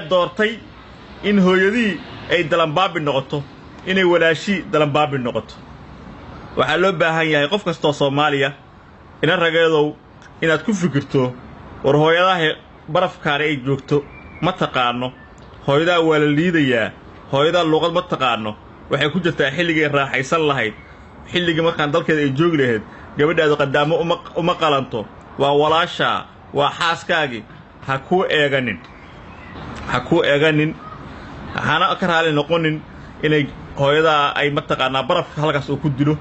doortay in hooyadii ay dalanbaabi noqoto inay walaashi dalanbaabi noqoto waxaa loo baahan yahay qof kastoo Soomaaliya ina rageedow inaad ku fikirto war hooyadaha barafkaana ay joogto ma taqaano hooyada waa la liidayaa hooyada luqad ma taqaano waxay ku jirtaa xilligii raaxaysan lahayd xilligii markaan dalkeeda ay joogi lahayd gabadhaadu qadaamo uma qalanto waa walaasha waa xaaskaagi ha ku eeganin hana ka raali noqonin inay hooyada ay ma taqaana barafka halkaas uu ku dilo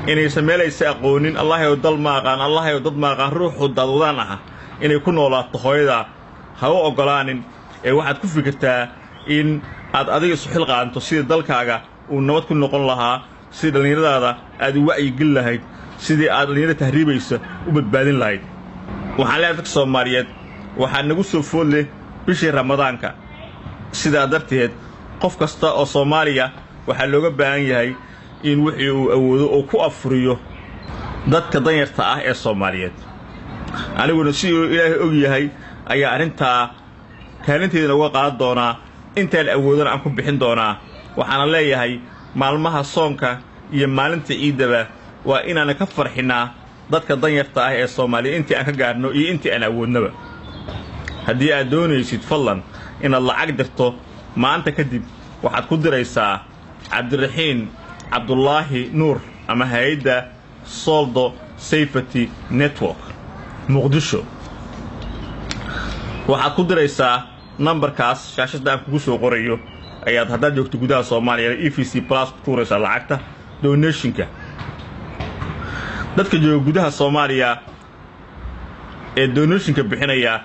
inay sameelaysa aqoonin Allah iyo dal ma aqaan Allah iyo dad ma aqaan ruuxu dadwadaan ah inay ku noolaato hooyada ha u ogolaanin ee waxaad ku fikirtaa in aad adiga isu xilqaanto sida dalkaaga uu nabad ku noqon lahaa sida dhalinyarada aad wacyi gal lahayd sidii aad dhalinyarada tahriibaysa u badbaadin lahayd waxaan leeyahay dadka Soomaaliyeed waxaa nagu soo foodle bishii Ramadaanka sida darteed qof kasta oo Soomaaliya waxaa looga baahan yahay in wixii uu awoodo oo ku afuriyo dadka danyarta ah ee Soomaaliyeed aniguna si Ilaahay og yahay ayaa arinta kaalinteedana uga qaad doonaa intaan awoodana aan ku bixin doonaa waxaan leeyahay maalmaha soonka iyo maalinta ciidaba waa inaan ka farxinaa dadka danyarta ah ee Soomaaliya intii aan ka gaarno iyo intii aan awoodnaba haddii aad doonaysid fadlan inaad lacag dirto maanta kadib waxaad ku diraysaa Cabdiraxiin Cabdullaahi Nuur ama hay'adda Soldo Safety Network Muqdisho waxaad ku diraysaa numberkaas shaashada aan kugu soo qorayo ayaad haddaad joogto gudaha Soomaaliya EFC Plus ku turaysaa lacagta donationka dadka jooga gudaha Soomaaliya ee donationka bixinaya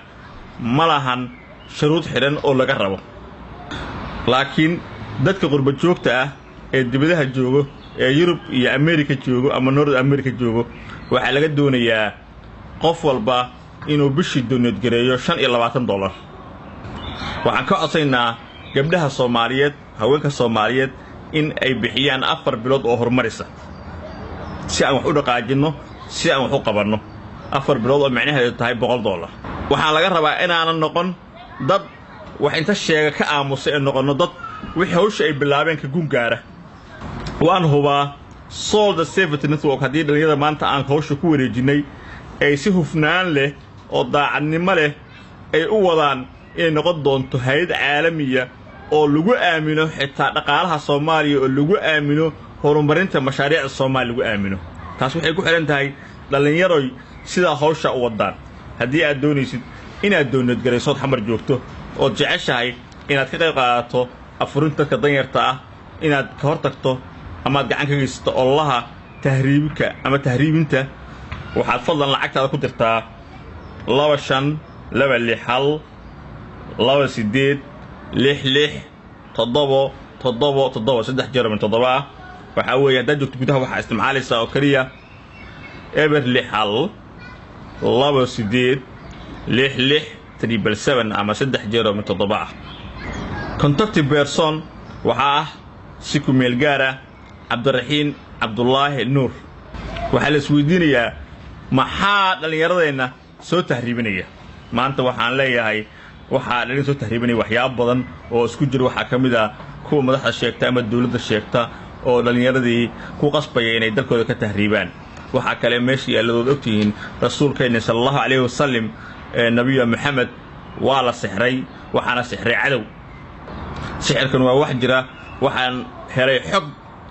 ma lahan shuruud xiran oo laga rabo laakiin dadka qurba joogta ah ee dibadaha joogo ee Yurub iyo America joogo ama North America joogo waxa laga doonayaa qof walba inuu bishii donate gareeyo $25 waxaan ka codsaynaa gabdhaha Soomaaliyeed haweenka Soomaaliyeed in ay bixiyaan 4 bilood oo horumarisa si aan wax u dhaqaajino si aan wax u qabanno 4 bilood oo macnaheedu tahay $100 waxaan laga rabaa inaan noqon dad wax inta sheega ka aamusay noqono dad wixii hawsha ay bilaabeen ka gun gaara waan hubaa Soldo Safety Network haddii dhalinyarada maanta aan hawsha ku wareejinay ay si hufnaan leh oo daacadnimo leh ay u wadaan inay noqon doonto hay'ad caalamiya oo lagu aamino xitaa dhaqaalaha Soomaaliya oo lagu aamino horumarinta mashaariicda Soomaaliya lagu aamino taas waxay ku xiran tahay dhalinyaro sida hawsha u wadaan haddii aad doonaysid inaad donate garayso xamar joogto oo jeceshahay inaad ka qayb qaadato afurinta dadka danyarta ah inaad ka hortagto ama gacan ka geysato olaha tahriibka ama tahriibinta waxaad fadlan lacagtaada ku dirtaa 2526 3 jeer min 7 waxa weeye hadda joogto gudaha waxa isticmaalaysaa oo kaliya eber 6 ama 3 jeer min 7 contact person waxa si ku meel gaara Cabdiraxiin Cabdullaahi Nuur waxa la isweydiinayaa maxaa dhalinyaradeenna soo tahriibinaya maanta waxaan leeyahay waxa dhalin soo tahriibinay waxyaabo badan oo isku jir waxa kamid ah kuwa madaxda sheegta ama dawladda sheegta oo dhalinyaradii ku qasbay inay dalkooda ka tahriibaan waxa kale meeshii yaaladood ogtihiin rasuulkeena sallallahu alayhi wasallam nabiga Muhammad waa la sixray waxaana sixray cadow sixirkan waa wax jira waxaan helay xog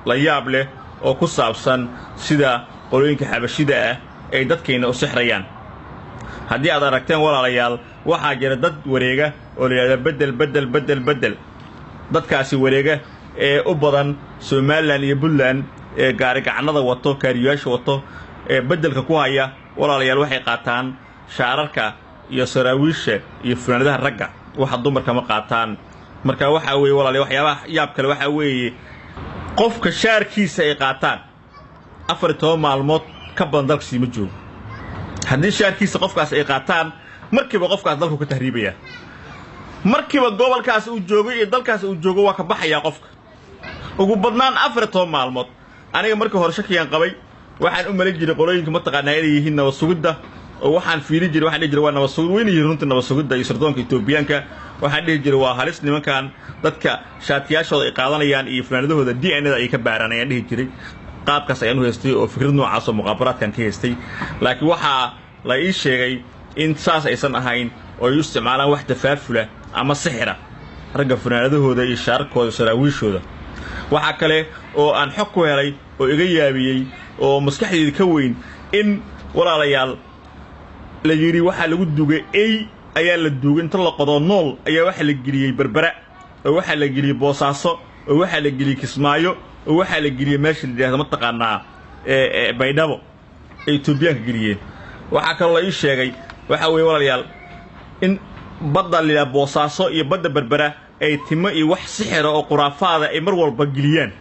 la yaab leh oo ku saabsan sida qolooyinka xabashida ah ay dadkeena u sixrayaan haddii aad aragteen walaalayaal waxa jira dad wareega oo la yiraahdo bedel dadkaasi wareega ee u badan Soomaaliland iyo Puntland ee gaari gacanada wato kaariyaasha wato ee bedelka ku haya walaalayaal waxay qaataan shaararka iyo saraawiisha iyo funaanadaha ragga waxa dumarka ma qaataan marka waxa weeye walaalayaal waxyaabaha yaab kale waxa weeye qofka shaarkiisa ay qaataan 14 maalmood ka badan dalkii ma joogo haddii shaarkiisa qofkaas ay qaataan markiiba qofkaas dalku ka tahriibaya markiiba gobolkaas uu joogo iyo dalkaas uu joogo waa ka baxaya qofka ugu badnaan 14 maalmood aniga markii hore shakiyaan qabay waxaan u malay jiray qolooyinka ma taqaanaa inay yihiin nabad sugidda oo waxaan fiiri jiray waxaan dhihi jiray waa nabad sugid weyn iyo runtii nabad sugidda iyo sirdoonka Itoobiyaanka waxaan dhihi jiray waa halis nimankan dadka shaatiyaashooda ay qaadanayaan iyo fanaanadahooda DNA-da ay ka baaraan ayaan dhihi jiray qaabkaas ayaan u haystay oo fikrad noocaas oo muqaabaraadkan ka haystay laakiin waxaa la ii sheegay in saas aysan ahayn oo ay u isticmaalaan wax tafaafula ama sixira ragga fanaanadahooda iyo shaararkooda saraawiishooda waxaa kale oo aan xog ku helay oo iga yaabiyey oo maskaxdeeda ka weyn in walaalayaal la yiri waxa lagu dugay ayaa la duugay inta la qodo nool ayaa waxa la geliyay Berbera oo waxa la geliyay Boosaaso oo waxa la geliyay Kismaayo oo waxa la geliyay meesha la yiraahdo mataqaanaa Baydhabo ay Itoobiyaanka geliyeen waxa kale la ii sheegay waxa weey walaalayaal in badda la Boosaaso iyo badda Berbera ay timo iyo wax sixir oo quraafaada ay mar walba geliyaan